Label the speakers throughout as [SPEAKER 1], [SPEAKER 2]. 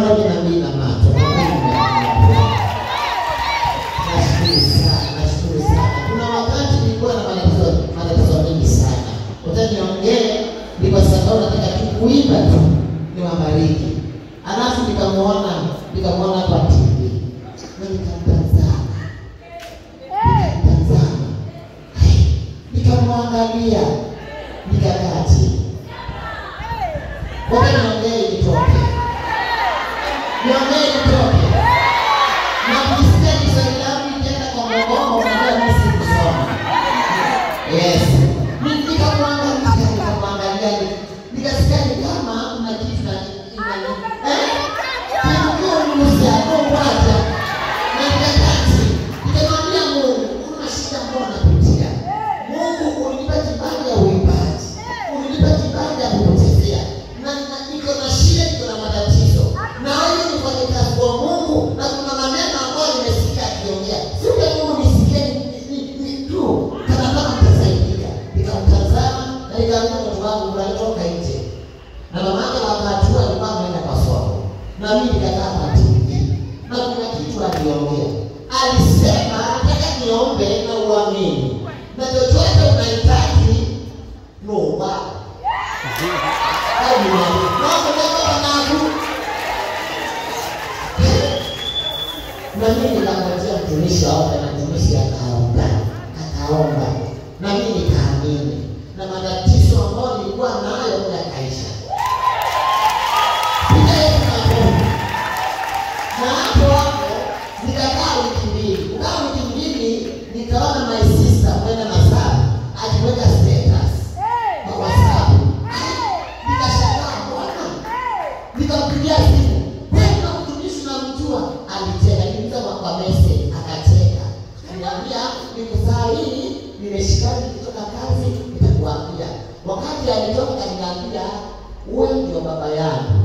[SPEAKER 1] Bwana jina mimi na macho. Nashukuru sana. Kuna wakati nilikuwa na matatizo mengi sana. Wakati niongee ni kwa sababu nataka tu kuimba tu niwabariki. Alafu nikamwona kwa TV. Na nikamtazama. Nikamwangalia. Nikakaa chini. Wakati niongee nitoke. Niongee nitoke. Na kusikia Kiswahili yangu ikienda kwa mgongo unaona mimi sikusoma. Yes. Nikamwangalia. Nikasikia kama kuna kitu na na mamake wakatua alikuwa ameenda kwa soko. Na mimi nikakaa kwa TV. Na kuna kitu aliongea. Alisema nataka niombe na uamini. Na chochote unahitaji naomba. Hayo ni mambo. Na mimi nikamwambia mtumishi aombe na mtumishi akaomba. Na mimi nikaamini. Na matatizo ambayo nilikuwa nayo yakaisha. Na hapo nikakaa wiki mbili nikaona my sister mwenda Masaba akiweka status kwa WhatsApp. Nikashangaa bwana. Nikampigia simu. Wewe mtumishi unamjua? Alicheka, nilimuuliza kwa message akacheka. Akaniambia niko saa hii nimeshikana kutoka kazi nitakuambia. Wakati alitoka akaniambia wewe ndio baba yangu.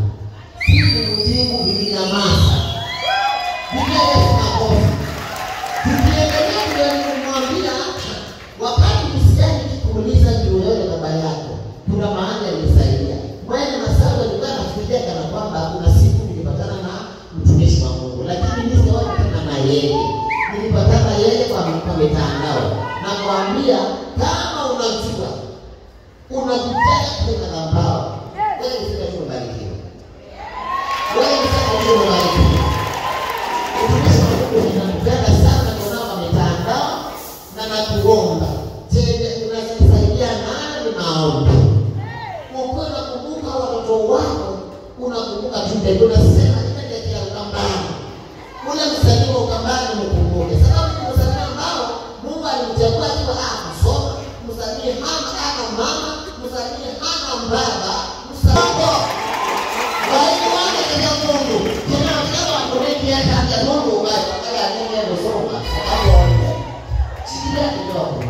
[SPEAKER 1] Siku nilinyamaza. Nikamwambia wakati msichana kuuliza juu yule baba yako kuna maana alisaidia. Mwene Masaba alikuwa anafikiria kana kwamba kuna siku nilipatana na mtumishi wa Mungu, lakini mimi siwapatana na yeye. Nilipatana yeye kwa mitandao. Na kuambia kama unajua unakutaka kwenda ngambao. Wewe usije kubarikiwa. Wewe usije kubarikiwa. Unapenda sana kuona mitandao na nakuomba. Je, unasaidia nani maombi? Unakumbuka watoto wako, unakumbuka tunde unasema nitakia ukambani. Ule msanii wa ukambani mkumbuke. Sababu ni msanii ambao Mungu alimchagua kwa kusoma, msanii hana mama, msanii hana baba, msanii Mungu akakaya nini kusoma akaona sikia kidogo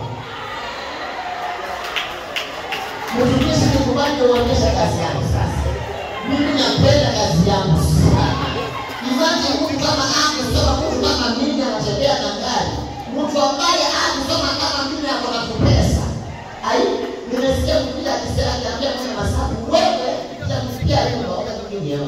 [SPEAKER 1] mtumishi nikubali uonyesha kazi yangu sasa. Mimi napenda kazi yangu sana. Imagine mtu kama anasoma, mtu kama mimi anatembea na gari, mtu ambaye anasoma kama mimi ako na pesa. Ai, nimesikia mtu akisema akiambia mimi Masaba wewe utamsikia leo wakati mwingine.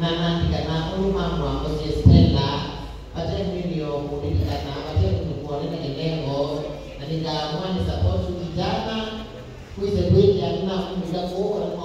[SPEAKER 1] na nandikana kuluma mwango Stella pate mimi kuandikana pate kuonana eneo na nikaamua ni support vijana kuize kweli na kumida kwa